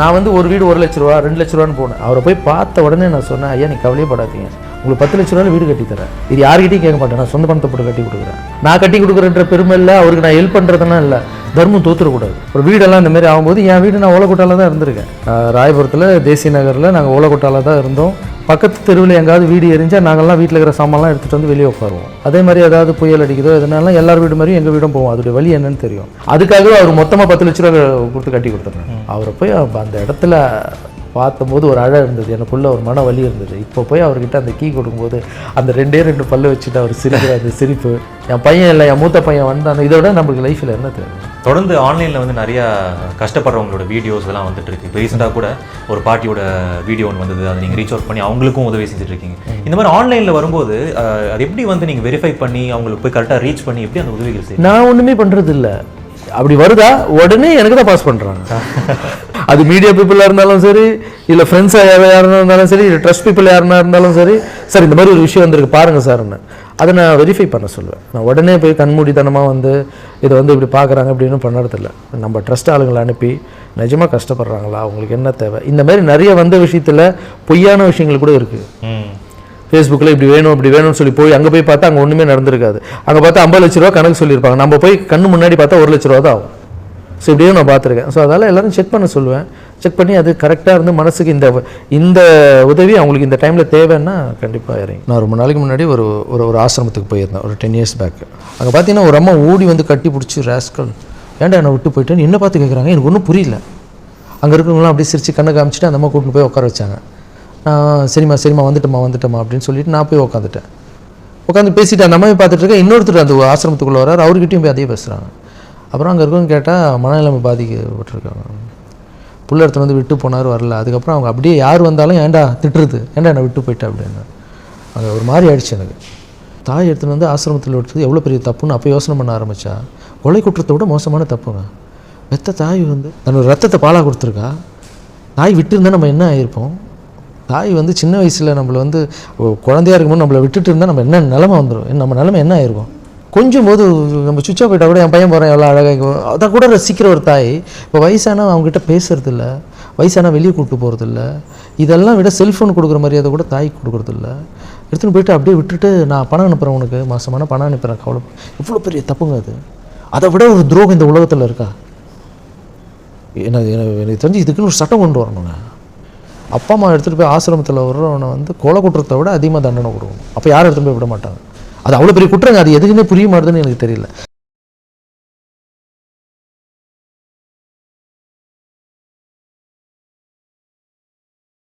நான் வந்து ஒரு வீடு 1 லட்ச ரூபா 2 லட்ச ரூபான்னு போனேன். அவரை போய் பார்த்த உடனே நான் சொன்னேன், ஐயா நீ கவலையப்படாதீங்க, உங்களுக்கு 10 லட்ச ரூபாயில் வீடு கட்டி தரேன். இது யார்கிட்டையும் கேட்க மாட்டேன், நான் சொந்த பணத்தை போட்டு கட்டி கொடுக்குறேன். நான் கட்டி கொடுக்குறன்ற பெருமை இல்லை, அவருக்கு நான் ஹெல்ப் பண்ணுறதுனா இல்லை, தர்மம் தோத்துடக்கூடாது. ஒரு வீடெல்லாம் இந்த மாதிரி ஆகும்போது என் வீடு நான் ஓலக்கோட்டால தான் இருந்திருக்கேன். ராயபுரத்தில் தேசிய நகரில் நாங்கள் ஓலக்கோட்டால தான் இருந்தோம். பக்கத்து தெருவில் எங்காவது வீடு எரிஞ்சால் நாங்கள்லாம் வீட்டில் இருக்கிற சாமான்லாம் எடுத்துகிட்டு வந்து வெளியே உட்காருவோம். அதே மாதிரி ஏதாவது புயல் அடிக்குதோ இதனால எல்லார் வீடு மாதிரியும் எங்கள் வீடும் போவோம். அதோடைய வழி என்னன்னு தெரியும். அதுக்காகவே அவர் மொத்தமாக 10 லட்ச ரூபா கொடுத்து கட்டி கொடுத்துருங்க. அவரை போய் அந்த இடத்துல பார்த்தபோது ஒரு அழ இருந்தது, எனக்குள்ள ஒரு மன வலி இருந்தது. இப்போ போய் அவர்கிட்ட அந்த கீ கொடுக்கும்போது அந்த 2 பல்லு வச்சுட்டு அவர் சிரிக்கிற அந்த சிரிப்பு, என் பையன் இல்லை என் மூத்த பையன் வந்தான், இதோட நம்மளுக்கு லைஃப்பில் என்ன தேவை. தொடர்ந்து ஆன்லைனில் வந்து நிறையா கஷ்டப்படுறவங்களோட வீடியோஸ் எல்லாம் வந்துட்டு இருக்கு. இப்போ ரீசெண்டாக கூட ஒரு பார்ட்டியோட வீடியோ ஒன்று வந்தது, அதை நீங்கள் ரீச் அவுட் பண்ணி அவங்களுக்கும் உதவி செஞ்சுட்டு இருக்கீங்க. இந்த மாதிரி ஆன்லைனில் வரும்போது அது எப்படி வந்து நீங்கள் வெரிஃபை பண்ணி அவங்களுக்கு போய் கரெக்டாக ரீச் பண்ணி எப்படி அந்த உதவிகள் செய்யும்? நான் ஒன்றுமே பண்ணுறது இல்லை. அப்படி வருதா உடனே எனக்கு தான் பாஸ் பண்ணுறாங்க. அது மீடியா பீப்புளாக இருந்தாலும் சரி, இல்லை ஃப்ரெண்ட்ஸாக யாராக இருந்தாலும் சரி, இல்லை ட்ரஸ்ட் பீப்புள் யாருன்னா இருந்தாலும் சரி, சார் இந்த மாதிரி ஒரு விஷயம் வந்திருக்கு பாருங்கள் சார்ன்னு அதை நான் வெரிஃபை பண்ண சொல்லுவேன். நான் உடனே போய் கண்மூடித்தனமாக வந்து இதை வந்து இப்படி பார்க்குறாங்க அப்படின்னு பண்ணுறதில்ல. நம்ம ட்ரஸ்ட் ஆளுங்களை அனுப்பி நிஜமாக கஷ்டப்படுறாங்களா, அவங்களுக்கு என்ன தேவை, இந்த மாதிரி நிறைய வந்த விஷயத்தில் பொய்யான விஷயங்கள் கூட இருக்குது. ஃபேஸ்புக்கில் இப்படி வேணும் இப்படி வேணும்னு சொல்லி போய் அங்கே போய் பார்த்தா அங்கே ஒன்றுமே நடந்திருக்காது. அங்கே பார்த்தா 50 லட்ச ரூபா கணக்கு சொல்லியிருப்பாங்க, நம்ம போய் கண்ணு முன்னாடி பார்த்தா 1 லட்ச ரூபா தான் ஆகும். ஸோ இப்படியும் நான் பார்த்துருக்கேன். ஸோ அதனால் எல்லோரும் செக் பண்ண சொல்லுவேன். செக் பண்ணி அது கரெக்டாக இருந்து மனசுக்கு இந்த உதவி அவங்களுக்கு இந்த டைமில் தேவைன்னா கண்டிப்பாக இறங்கி. நான் ரொம்ப நாளைக்கு முன்னாடி ஒரு ஆசிரமத்துக்கு போயிருந்தேன், ஒரு 10 இயர்ஸ் பேக்கு. அங்கே பார்த்தீங்கன்னா ஒரு அம்மா ஓடி வந்து கட்டி பிடிச்சி, ராஸ்கல் ஏன்டா என்னை விட்டு போயிட்டேன்னு என்ன பார்த்து கேட்குறாங்க. எனக்கு ஒன்றும் புரியல. அங்கே இருக்கிறவங்களாம் அப்படியே சிரித்து கண்ணை காமிச்சிட்டு அந்த அம்மா கூப்பிட்டு போய் உட்கார வச்சாங்க. நான் சரிம்மா வந்துட்டோமா அப்படின்னு சொல்லிட்டு நான் போய் உட்காந்து பேசிட்டு அந்த அம்மாவை பார்த்துட்டு இருக்கேன். இன்னொருத்தர் அந்த ஆசிரமத்துக்குள்ளே வர்றாரு, அவர்கிட்டையும் போய் அதே பேசுகிறாங்க. அப்புறம் அங்கே இருக்கவங்க கேட்டால் மனநிலைமை பாதிக்கப்பட்டிருக்காங்க, புள்ள இடத்துல வந்து விட்டு போனார் வரல. அதுக்கப்புறம் அவங்க அப்படியே யார் வந்தாலும் ஏன்டா திட்டுறது, ஏன்டா என்னை விட்டு போயிட்டேன் அப்படின்னு. அங்கே ஒரு மாதிரி ஆயிடுச்சு எனக்கு. தாய் எடுத்துன்னு வந்து ஆசிரமத்தில் விட்டுறது எவ்வளோ பெரிய தப்புன்னு அப்போ யோசனை பண்ண ஆரம்பித்தா. கொலை குற்றத்தை விட மோசமான தப்புங்க. பெத்த தாய் வந்து தன்னோட ரத்தத்தை பாலாக கொடுத்துருக்கா. தாய் விட்டுருந்தா நம்ம என்ன ஆகிருப்போம். தாய் வந்து சின்ன வயசில் நம்மளை வந்து குழந்தையாக இருக்கும்போது நம்மளை விட்டுட்டு இருந்தால் நம்ம என்ன நிலமை வந்துடும், நம்ம நிலமை என்ன ஆயிருக்கும். கொஞ்சம் போது நம்ம சுவிட்ச் ஆஃப் போயிட்டா கூட என் பையன் போகிறேன் எவ்வளோ அழகாக அதை கூட ரசிக்கிற ஒரு தாய் இப்போ வயசானா அவங்ககிட்ட பேசுறதில்ல, வயசானா வெளியே கூப்பிட்டு போகிறதில்ல, இதெல்லாம் விட செல்ஃபோன் கொடுக்குற மரியாதை கூட தாய்க்கு கொடுக்குறதில்ல. எடுத்துன்னு போயிட்டு அப்படியே விட்டுட்டு நான் பணம் அனுப்புகிறேன், உனக்கு மாதமான பணம் அனுப்புகிறேன், கவலை. இவ்வளோ பெரிய தப்புங்க அது. அதை விட ஒரு துரோகம் இந்த உலகத்தில் இருக்கா? எனக்கு தெரிஞ்சு இதுக்குன்னு ஒரு சட்டம் கொண்டு வரணுங்க. அப்பா அம்மா எடுத்துகிட்டு போய் ஆசிரமத்தில் வர்றவனை வந்து கொலை குற்றத்தை விட அதிகமாக தண்டனை கொடுக்கணும். அப்போ யாரும் எடுத்துகிட்டு போய் விட மாட்டாங்க. அது அவ்வளோ பெரிய குற்றங்க, அது எதுக்குன்னே புரிய மாட்டேதுன்னு எனக்கு தெரியல.